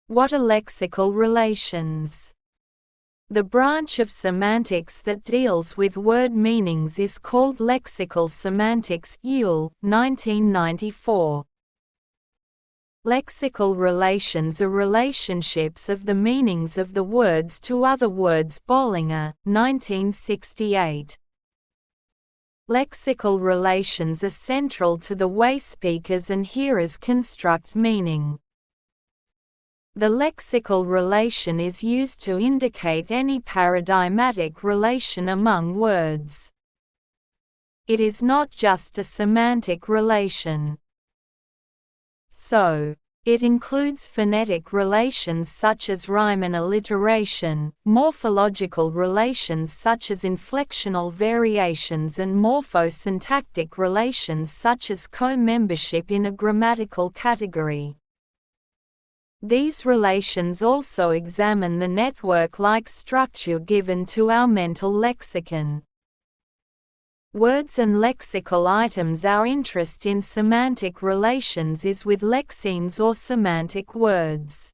What are lexical relations? The branch of semantics that deals with word meanings is called lexical semantics. Yule, 1994. Lexical relations are relationships of the meanings of the words to other words. Bolinger, 1968. Lexical relations are central to the way speakers and hearers construct meaning. The lexical relation is used to indicate any paradigmatic relation among words. It is not just a semantic relation. So, it includes phonetic relations such as rhyme and alliteration, morphological relations such as inflectional variations, and morphosyntactic relations such as co-membership in a grammatical category. These relations also examine the network-like structure given to our mental lexicon. Words and lexical items. Our interest in semantic relations is with lexemes or semantic words.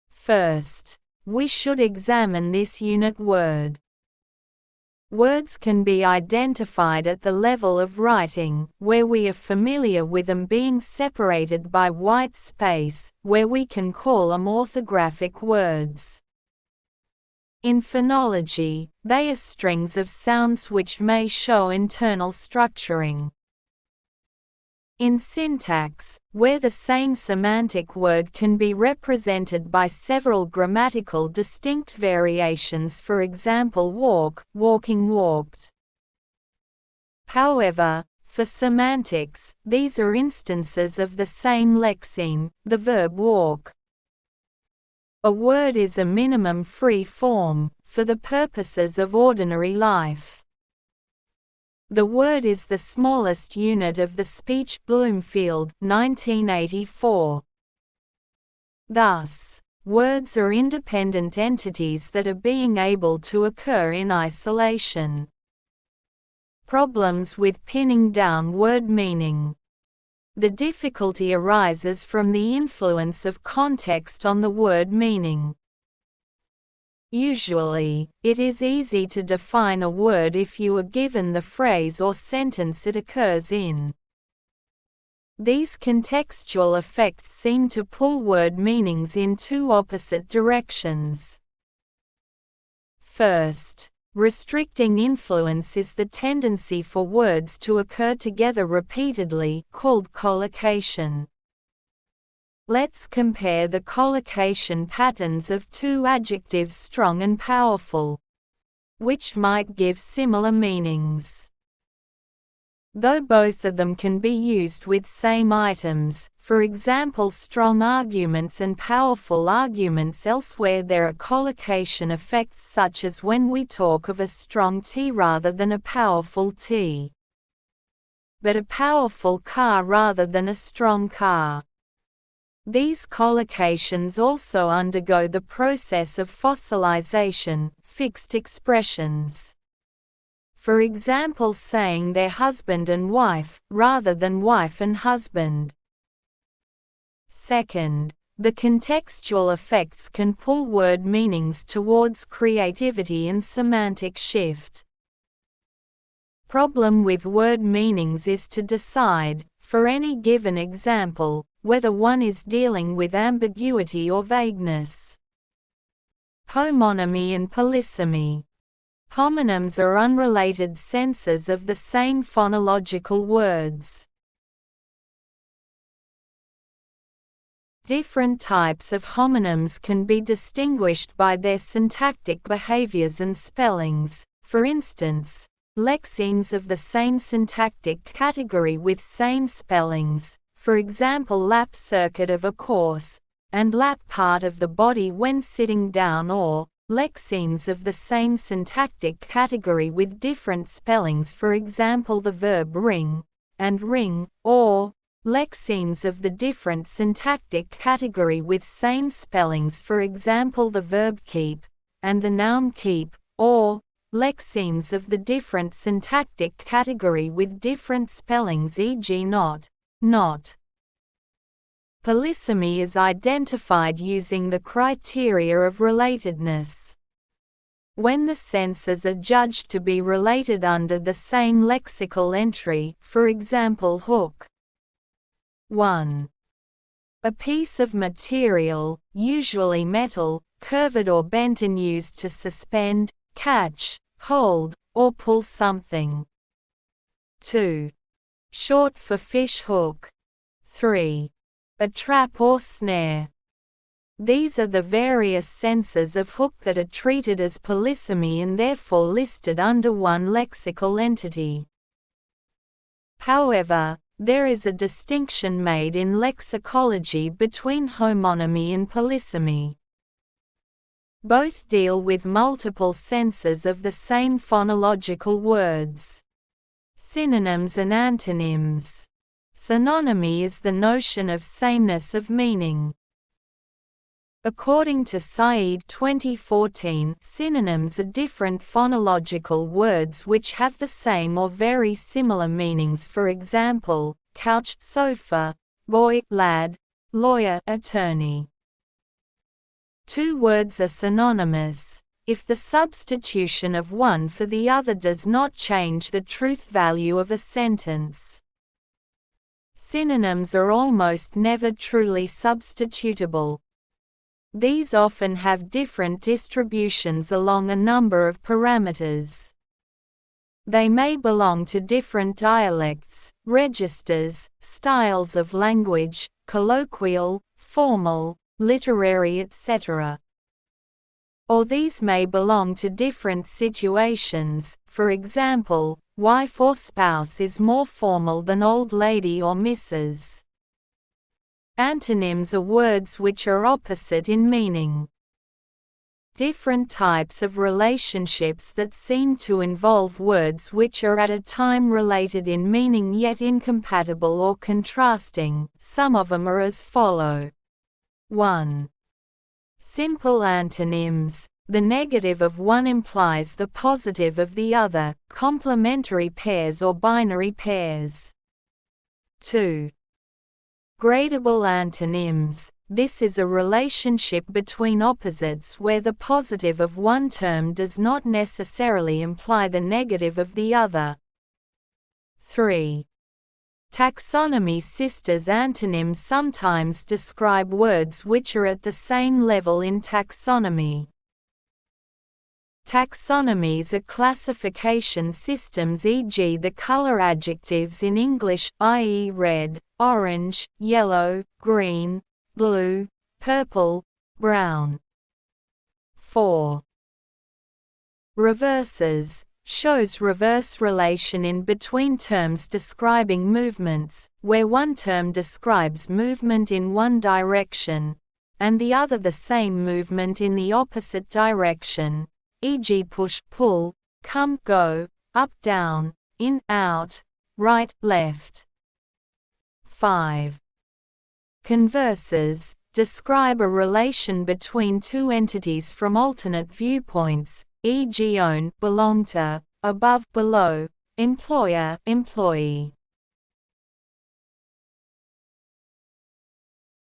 First, we should examine this unit word. Words can be identified at the level of writing, where we are familiar with them being separated by white space, where we can call them orthographic words. In phonology, they are strings of sounds which may show internal structuring. In syntax, where the same semantic word can be represented by several grammatical distinct variations, for example walk, walking, walked. However, for semantics, these are instances of the same lexeme, the verb walk. A word is a minimum free form, for the purposes of ordinary life. The word is the smallest unit of the speech. Bloomfield, 1984. Thus, words are independent entities that are being able to occur in isolation. Problems with pinning down word meaning. The difficulty arises from the influence of context on the word meaning. Usually, it is easy to define a word if you are given the phrase or sentence it occurs in. These contextual effects seem to pull word meanings in two opposite directions. First, restricting influence is the tendency for words to occur together repeatedly, called collocation. Let's compare the collocation patterns of two adjectives strong and powerful, which might give similar meanings. Though both of them can be used with same items, for example strong arguments and powerful arguments, elsewhere there are collocation effects such as when we talk of a strong T rather than a powerful T, but a powerful car rather than a strong car. These collocations also undergo the process of fossilization, fixed expressions. For example, saying their husband and wife, rather than wife and husband. Second, the contextual effects can pull word meanings towards creativity and semantic shift. Problem with word meanings is to decide, for any given example, whether one is dealing with ambiguity or vagueness. Homonymy and polysemy. Homonyms are unrelated senses of the same phonological words. Different types of homonyms can be distinguished by their syntactic behaviors and spellings. For instance, lexemes of the same syntactic category with same spellings, for example lap circuit of a course, and lap part of the body when sitting down, or lexemes of the same syntactic category with different spellings, for example the verb ring, and ring, or lexemes of the different syntactic category with same spellings, for example the verb keep, and the noun keep, or lexemes of the different syntactic category with different spellings, e.g. not, not. Polysemy is identified using the criteria of relatedness. When the senses are judged to be related under the same lexical entry, for example hook. 1. A piece of material, usually metal, curved or bent and used to suspend, catch, hold, or pull something. 2. Short for fish hook. 3. A trap or snare. These are the various senses of hook that are treated as polysemy and therefore listed under one lexical entity. However, there is a distinction made in lexicology between homonymy and polysemy. Both deal with multiple senses of the same phonological words. Synonyms and antonyms. Synonymy is the notion of sameness of meaning. According to Said 2014, synonyms are different phonological words which have the same or very similar meanings, for example, couch, sofa, boy, lad, lawyer, attorney. Two words are synonymous if the substitution of one for the other does not change the truth value of a sentence. Synonyms are almost never truly substitutable. These often have different distributions along a number of parameters. They may belong to different dialects, registers, styles of language, colloquial, formal, literary, etc. Or these may belong to different situations, for example, wife or spouse is more formal than old lady or Mrs. Antonyms are words which are opposite in meaning. Different types of relationships that seem to involve words which are at a time related in meaning yet incompatible or contrasting. Some of them are as follow. 1. Simple antonyms. The negative of one implies the positive of the other, complementary pairs or binary pairs. 2. Gradable antonyms. This is a relationship between opposites where the positive of one term does not necessarily imply the negative of the other. 3. Taxonomy sisters. Antonyms sometimes describe words which are at the same level in taxonomy. Taxonomies are classification systems, e.g. the color adjectives in English, i.e. red, orange, yellow, green, blue, purple, brown. 4. Reverses. Shows reverse relation in between terms describing movements, where one term describes movement in one direction, and the other the same movement in the opposite direction, e.g. push, pull, come, go, up, down, in, out, right, left. 5. Converses. Describe a relation between two entities from alternate viewpoints, e.g. own, belong to, above, below, employer, employee.